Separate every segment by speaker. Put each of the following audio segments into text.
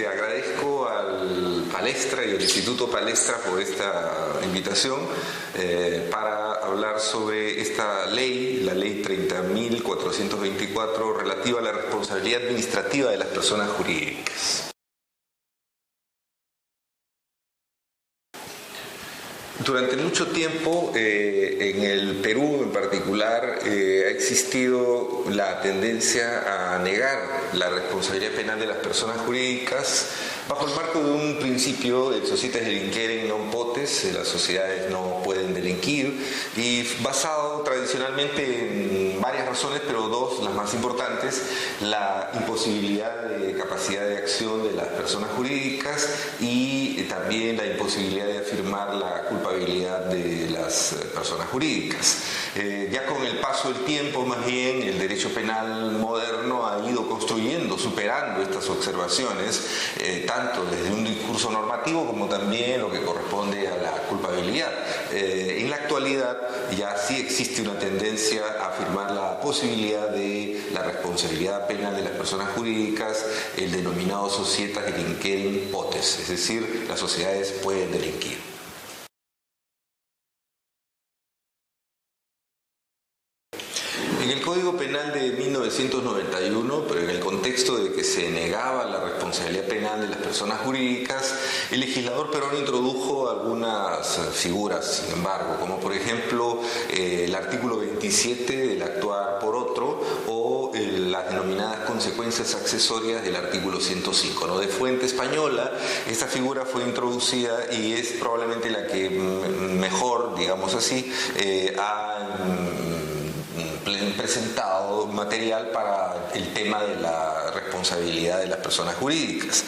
Speaker 1: agradezco al Palestra y al Instituto Palestra por esta invitación para hablar sobre esta ley, la ley 30.424, relativa a la responsabilidad administrativa de las personas jurídicas. Durante mucho tiempo, en el Perú en particular, ha existido la tendencia a negar la responsabilidad penal de las personas jurídicas bajo el marco de un principio del societas delinquere non potes, las sociedades no pueden delinquir, y basado tradicionalmente en varias razones, pero dos, las más importantes: la imposibilidad de capacidad de acción de las personas jurídicas y también la imposibilidad de afirmar la culpabilidad de las personas jurídicas. Ya con el paso del tiempo, más bien, el derecho penal moderno ha ido construyendo, superando estas observaciones, tanto desde un discurso normativo como también lo que corresponde a la culpabilidad. En la actualidad ya sí existe una tendencia a afirmar la posibilidad de la responsabilidad penal de las personas jurídicas, el denominado societas delinquere in potes, es decir, las sociedades pueden delinquir. En el Código Penal de 1991, pero en el contexto de que se negaba la responsabilidad penal de las personas jurídicas, el legislador peruano introdujo algunas figuras, sin embargo, como por ejemplo el artículo 27 del actuar por otro o las denominadas consecuencias accesorias del artículo 105. ¿No? De fuente española, esta figura fue introducida y es probablemente la que mejor, digamos así, ha presentado material para el tema de la responsabilidad de las personas jurídicas.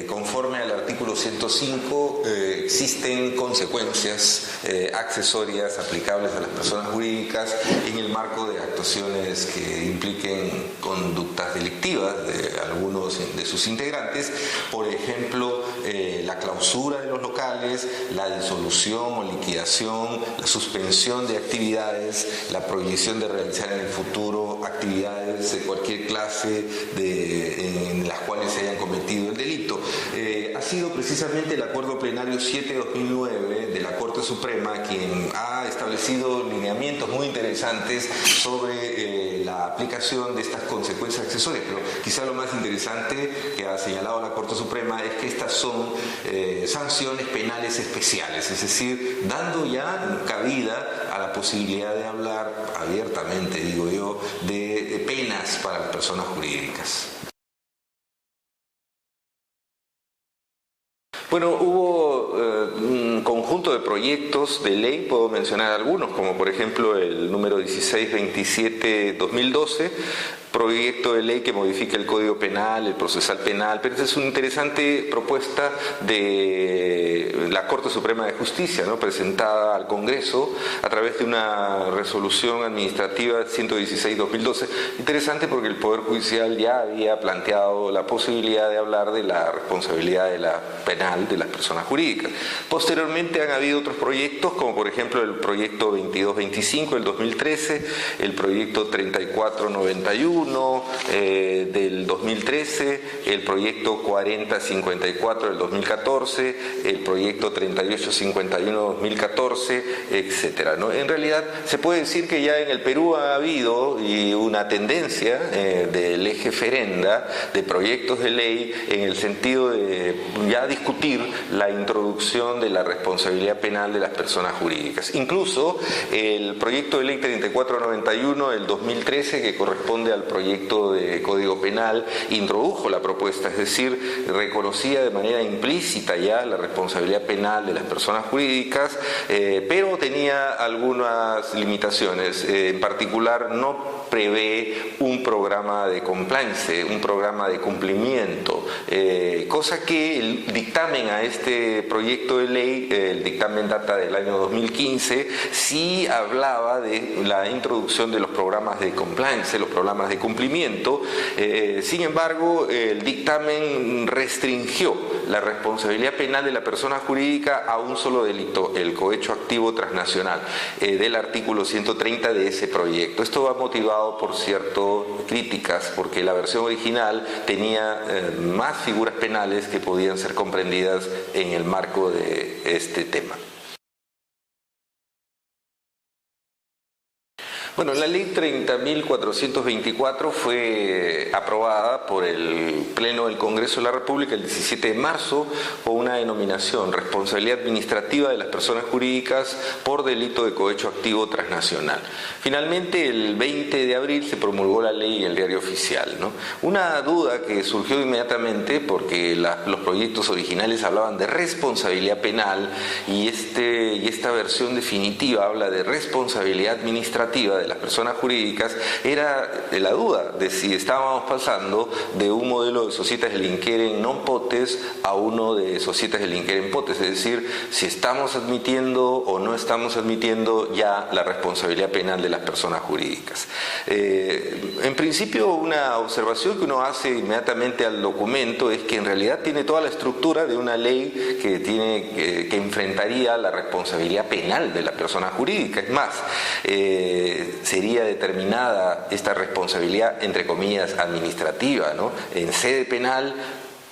Speaker 1: Conforme al artículo 105, existen consecuencias accesorias aplicables a las personas jurídicas en el marco de actuaciones que impliquen conductas delictivas de algunos de sus integrantes, por ejemplo, la clausura de los locales, la disolución o liquidación, la suspensión de actividades, la prohibición de realizar en el futuro actividades de cualquier clase en las cuales se hayan cometido el delito. Ha sido precisamente el Acuerdo Plenario 7/2009 de la Corte Suprema quien ha establecido lineamientos muy interesantes sobre la aplicación de estas consecuencias accesorias, pero quizá lo más interesante que ha señalado la Corte Suprema es que estas son sanciones penales especiales, es decir, dando ya cabida a la posibilidad de hablar abiertamente, digo yo, de penas para las personas jurídicas. Bueno, hubo un conjunto de proyectos de ley, puedo mencionar algunos, como por ejemplo el número 1627/2012, proyecto de ley que modifica el Código Penal, el procesal penal, pero esta es una interesante propuesta de la Corte Suprema de Justicia, ¿no? Presentada al Congreso a través de una resolución administrativa 116/2012. Interesante porque el Poder Judicial ya había planteado la posibilidad de hablar de la responsabilidad penal de las personas jurídicas. Posteriormente han habido otros proyectos, como por ejemplo el proyecto 2225 del 2013, el proyecto 3491 del 2013, el proyecto 4054 del 2014, el proyecto 3851-2014, etcétera, ¿no? En realidad se puede decir que ya en el Perú ha habido una tendencia del eje ferenda de proyectos de ley en el sentido de ya discutir la introducción de la responsabilidad penal de las personas jurídicas. Incluso el proyecto de ley 3491 del 2013, que corresponde al proyecto de Código Penal, introdujo la propuesta, es decir, reconocía de manera implícita ya la responsabilidad penal de las personas jurídicas, pero tenía algunas limitaciones. En particular, no prevé un programa de compliance, un programa de cumplimiento, cosa que el dictamen a este proyecto de ley, el dictamen data del año 2015, sí hablaba de la introducción de los programas de compliance, los programas de cumplimiento. Sin embargo, el dictamen restringió la responsabilidad penal de la persona jurídica a un solo delito, el cohecho activo transnacional, del artículo 130 de ese proyecto. Esto va motivado por ciertas críticas, porque la versión original tenía más figuras penales que podían ser comprendidas en el marco de este tema. Bueno, la ley 30.424 fue aprobada por el Pleno del Congreso de la República el 17 de marzo con una denominación: responsabilidad administrativa de las personas jurídicas por delito de cohecho activo transnacional. Finalmente, el 20 de abril se promulgó la ley en el Diario Oficial, ¿no? Una duda que surgió inmediatamente porque los proyectos originales hablaban de responsabilidad penal y esta versión definitiva habla de responsabilidad administrativa de las personas jurídicas. Era la duda de si estábamos pasando de un modelo de societas delinquere non potes a uno de societas delinquere potes, es decir, si estamos admitiendo o no estamos admitiendo ya la responsabilidad penal de las personas jurídicas. En principio, una observación que uno hace inmediatamente al documento es que en realidad tiene toda la estructura de una ley que enfrentaría la responsabilidad penal de la persona jurídica. Es más, sería determinada esta responsabilidad, entre comillas, administrativa, ¿no?, en sede penal,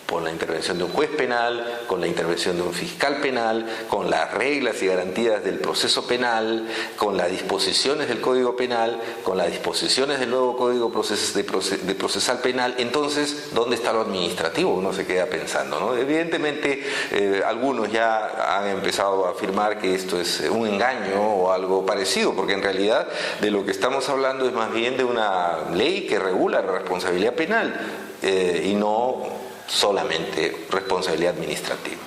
Speaker 1: con la intervención de un juez penal, con la intervención de un fiscal penal, con las reglas y garantías del proceso penal, con las disposiciones del Código Penal, con las disposiciones del nuevo Código Procesal Penal. Entonces, ¿dónde está lo administrativo? Uno se queda pensando, ¿no? Evidentemente, algunos ya han empezado a afirmar que esto es un engaño o algo parecido, porque en realidad de lo que estamos hablando es más bien de una ley que regula la responsabilidad penal y no solamente responsabilidad administrativa.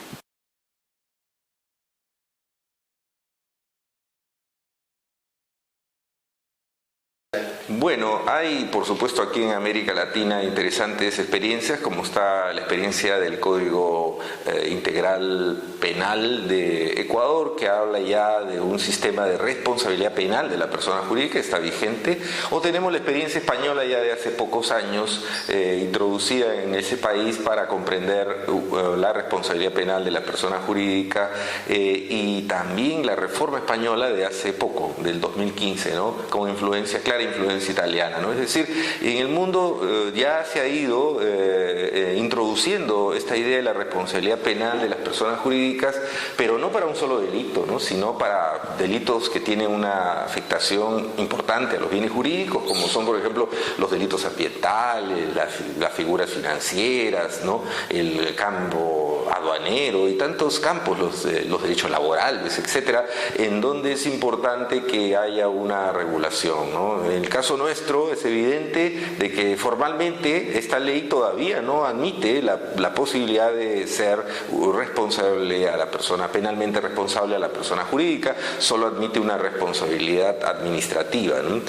Speaker 1: Bueno, hay por supuesto aquí en América Latina interesantes experiencias, como está la experiencia del Código Integral Penal de Ecuador, que habla ya de un sistema de responsabilidad penal de la persona jurídica, está vigente, o tenemos la experiencia española ya de hace pocos años, introducida en ese país para comprender la responsabilidad penal de la persona jurídica, y también la reforma española de hace poco, del 2015, ¿no?, con influencia, clara influencia italiana, ¿no? Es decir, en el mundo ya se ha ido introduciendo esta idea de la responsabilidad penal de las personas jurídicas, pero no para un solo delito, ¿no?, sino para delitos que tienen una afectación importante a los bienes jurídicos, como son, por ejemplo, los delitos ambientales, las figuras financieras, ¿no?, el campo aduanero y tantos campos, los derechos laborales, etcétera, en donde es importante que haya una regulación, ¿no? En el caso nuestro es evidente de que formalmente esta ley todavía no admite la posibilidad de ser responsable a la persona, penalmente responsable a la persona jurídica, solo admite una responsabilidad administrativa, ¿no?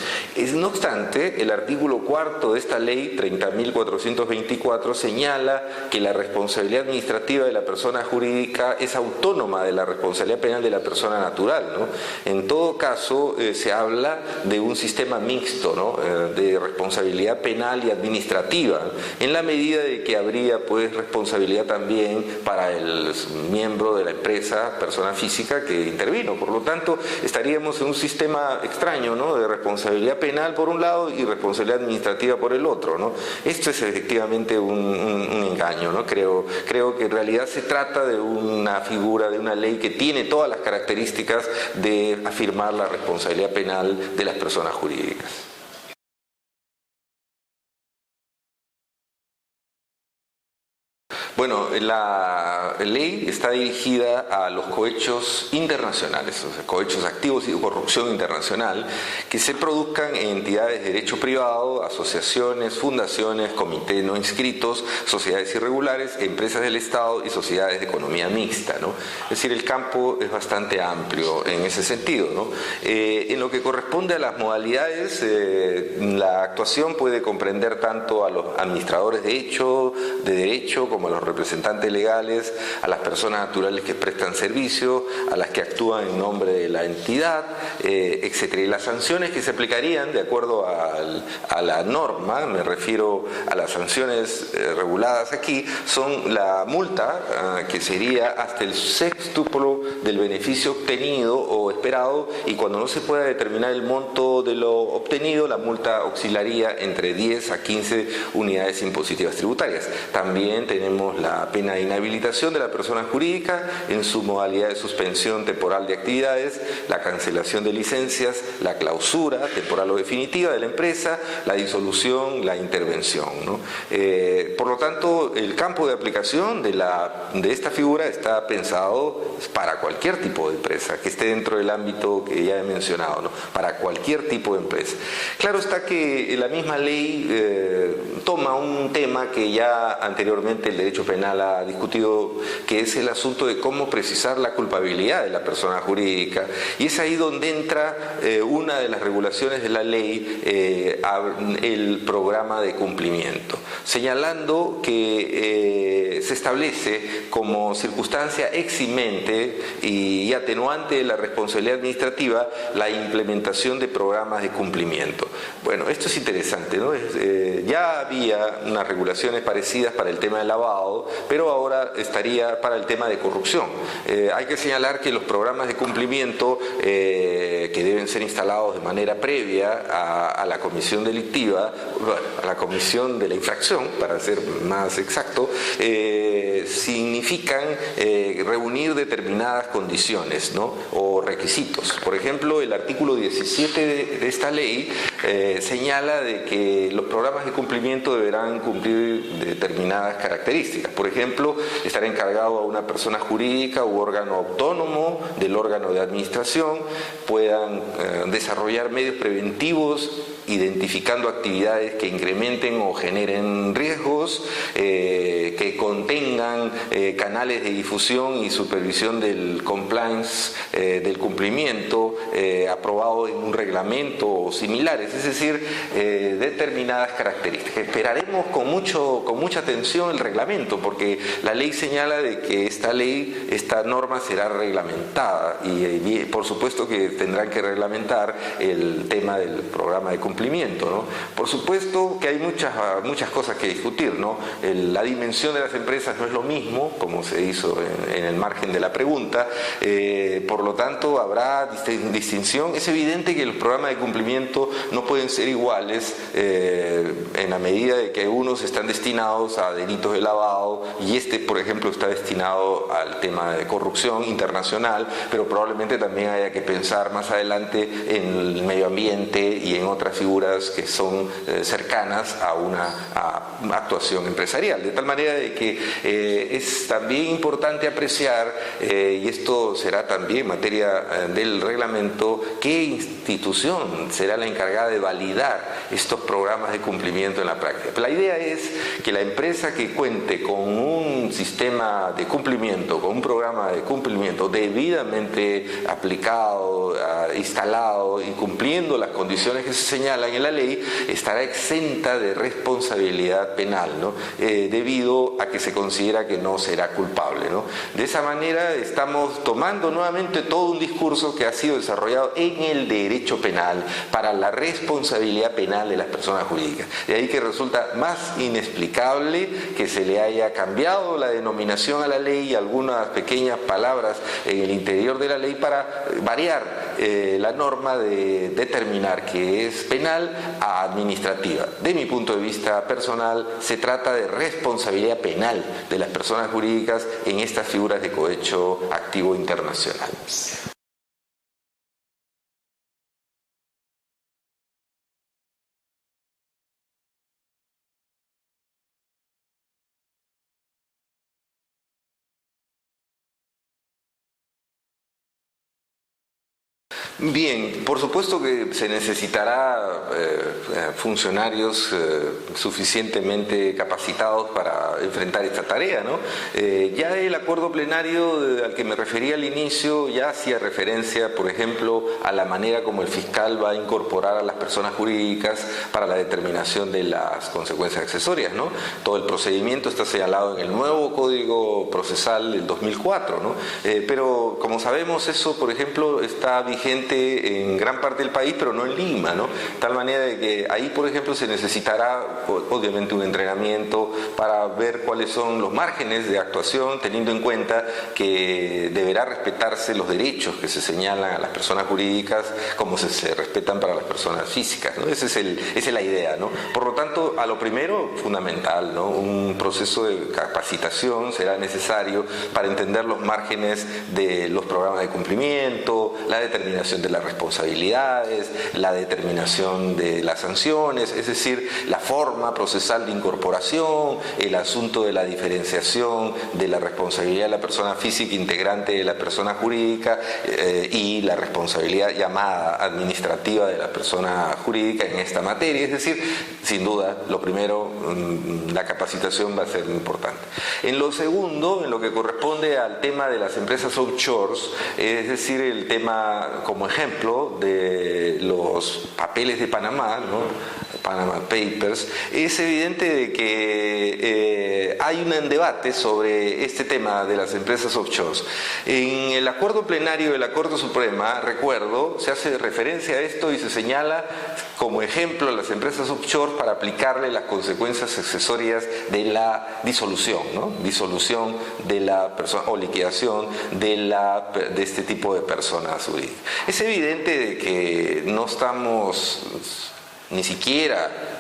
Speaker 1: No obstante, el artículo 4 de esta ley 30.424 señala que la responsabilidad administrativa de la persona jurídica es autónoma de la responsabilidad penal de la persona natural, ¿no? En todo caso, se habla de un sistema mixto, ¿no?, de responsabilidad penal y administrativa, en la medida de que habría pues responsabilidad también para el miembro de la empresa, persona física que intervino. Por lo tanto, estaríamos en un sistema extraño, ¿no?, de responsabilidad penal por un lado y responsabilidad administrativa por el otro, ¿no? Esto es efectivamente un engaño, ¿no? Creo que en realidad se trata de una figura, de una ley que tiene todas las características de afirmar la responsabilidad penal de las personas jurídicas. Bueno, la ley está dirigida a los cohechos internacionales, o sea, cohechos activos y corrupción internacional, que se produzcan en entidades de derecho privado, asociaciones, fundaciones, comités no inscritos, sociedades irregulares, empresas del Estado y sociedades de economía mixta, ¿no? Es decir, el campo es bastante amplio en ese sentido, ¿no? En lo que corresponde a las modalidades, la actuación puede comprender tanto a los administradores de derecho como a los los representantes legales, a las personas naturales que prestan servicio, a las que actúan en nombre de la entidad, etcétera. Y las sanciones que se aplicarían de acuerdo a la norma, me refiero a las sanciones reguladas aquí, son la multa, que sería hasta el sextuplo del beneficio obtenido o esperado, y cuando no se pueda determinar el monto de lo obtenido, la multa oscilaría entre 10 a 15 unidades impositivas tributarias. También tenemos la pena de inhabilitación de la persona jurídica en su modalidad de suspensión temporal de actividades, la cancelación de licencias, la clausura temporal o definitiva de la empresa, la disolución, la intervención, ¿no? Por lo tanto, el campo de aplicación de esta figura está pensado para cualquier tipo de empresa que esté dentro del ámbito que ya he mencionado, ¿no? Para cualquier tipo de empresa. Claro está que la misma ley toma un tema que ya anteriormente el derecho penal ha discutido, que es el asunto de cómo precisar la culpabilidad de la persona jurídica, y es ahí donde entra una de las regulaciones de la ley, el programa de cumplimiento, señalando que se establece como circunstancia eximente y atenuante de la responsabilidad administrativa la implementación de programas de cumplimiento. Bueno, esto es interesante, ¿no? Ya había unas regulaciones parecidas para el tema del lavado, pero ahora estaría para el tema de corrupción. Hay que señalar que los programas de cumplimiento que deben ser instalados de manera previa a la comisión delictiva, bueno, a la comisión de la infracción, para ser más exacto, significan reunir determinadas condiciones, ¿no? O requisitos. Por ejemplo, el artículo 17 de esta ley señala de que los programas de cumplimiento deberán cumplir determinadas características. Por ejemplo, estar encargado a una persona jurídica u órgano autónomo del órgano de administración, puedan desarrollar medios preventivos identificando actividades que incrementen o generen riesgos, que contengan canales de difusión y supervisión del compliance, del cumplimiento aprobado en un reglamento o similares, es decir, determinadas características. Esperaremos con mucha atención el reglamento, porque la ley señala de que esta norma será reglamentada y por supuesto que tendrán que reglamentar el tema del programa de cumplimiento, ¿no? Por supuesto que hay muchas cosas que discutir, ¿no? La dimensión de las empresas no es lo mismo, como se hizo en el margen de la pregunta, por lo tanto habrá distinción. Es evidente que los programas de cumplimiento no pueden ser iguales en la medida de que unos están destinados a delitos de lavado y por ejemplo, está destinado al tema de corrupción internacional, pero probablemente también haya que pensar más adelante en el medio ambiente y en otras figuras que son cercanas a una actuación empresarial. De tal manera de que es también importante apreciar, y esto será también materia del reglamento, qué institución será la encargada de validar estos programas de cumplimiento en la práctica. La idea es que la empresa que cuente con un sistema de cumplimiento, con un programa de cumplimiento debidamente aplicado, instalado y cumpliendo las condiciones que se señalan en la ley, estará exenta de responsabilidad penal, ¿no? Debido a que se considera que no será culpable, ¿no? De esa manera estamos tomando nuevamente todo un discurso que ha sido desarrollado en el derecho penal para la responsabilidad penal de las personas jurídicas. De ahí que resulta más inexplicable que se le haya cambiado la denominación a la ley y algunas pequeñas palabras en el interior de la ley para variar la norma de determinar que es penal a administrativa. De mi punto de vista personal, se trata de responsabilidad penal de las personas jurídicas en estas figuras de cohecho activo internacional. Bien, por supuesto que se necesitará funcionarios suficientemente capacitados para enfrentar esta tarea, ¿no? Ya el acuerdo plenario al que me refería al inicio ya hacía referencia, por ejemplo, a la manera como el fiscal va a incorporar a las personas jurídicas para la determinación de las consecuencias accesorias, ¿no? Todo el procedimiento está señalado en el nuevo Código Procesal del 2004, ¿no? Pero como sabemos, eso, por ejemplo, está vigente en gran parte del país, pero no en Lima, ¿no? De tal manera de que ahí, por ejemplo, se necesitará obviamente un entrenamiento para ver cuáles son los márgenes de actuación, teniendo en cuenta que deberá respetarse los derechos que se señalan a las personas jurídicas como se respetan para las personas físicas, ¿no? Esa es la idea, ¿no? Por lo tanto, a lo primero, fundamental, ¿no? Un proceso de capacitación será necesario para entender los márgenes de los programas de cumplimiento, la determinación de las responsabilidades, la determinación de las sanciones, es decir, la forma procesal de incorporación, el asunto de la diferenciación de la responsabilidad de la persona física integrante de la persona jurídica y la responsabilidad llamada administrativa de la persona jurídica en esta materia. Es decir, sin duda, lo primero, la capacitación va a ser muy importante. En lo segundo, en lo que corresponde al tema de las empresas offshores, es decir, el tema como ejemplo de los papeles de Panamá, ¿no? Panama Papers, es evidente de que hay un debate sobre este tema de las empresas offshores. En el acuerdo plenario de la Corte Suprema, recuerdo, se hace referencia a esto y se señala como ejemplo a las empresas offshore para aplicarle las consecuencias accesorias de la disolución, ¿no? Disolución de la persona o liquidación de este tipo de personas jurídicas. Es evidente de que no estamos ni siquiera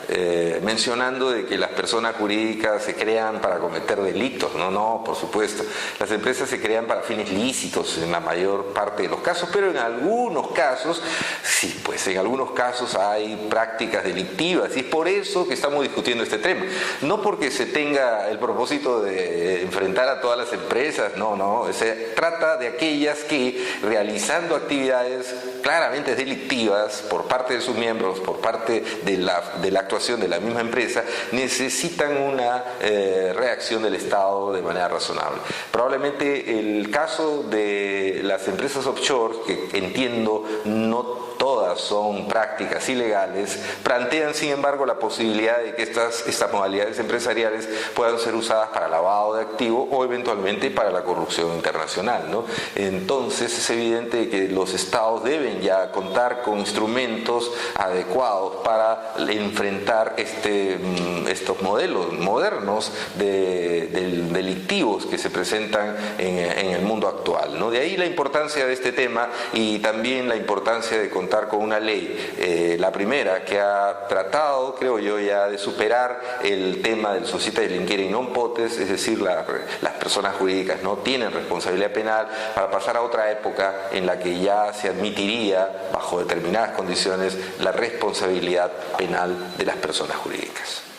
Speaker 1: mencionando de que las personas jurídicas se crean para cometer delitos, no, por supuesto. Las empresas se crean para fines lícitos en la mayor parte de los casos, pero en algunos casos, sí, pues en algunos casos hay prácticas delictivas y es por eso que estamos discutiendo este tema. No porque se tenga el propósito de enfrentar a todas las empresas, no, se trata de aquellas que realizando actividades claramente delictivas por parte de sus miembros, por parte de la actuación de la misma empresa, necesitan una reacción del Estado de manera razonable. Probablemente el caso de las empresas offshore, que entiendo no todas son prácticas ilegales, plantean sin embargo la posibilidad de que estas modalidades empresariales puedan ser usadas para lavado de activos o eventualmente para la corrupción internacional, ¿no? Entonces es evidente que los estados deben ya contar con instrumentos adecuados para enfrentar estos modelos modernos delictivos que se presentan en el mundo actual, ¿no? De ahí la importancia de este tema y también la importancia de contar con una ley, la primera, que ha tratado, creo yo, ya de superar el tema del societas delinquere non potes, es decir, las personas jurídicas no tienen responsabilidad penal, para pasar a otra época en la que ya se admitiría, bajo determinadas condiciones, la responsabilidad penal de las personas jurídicas.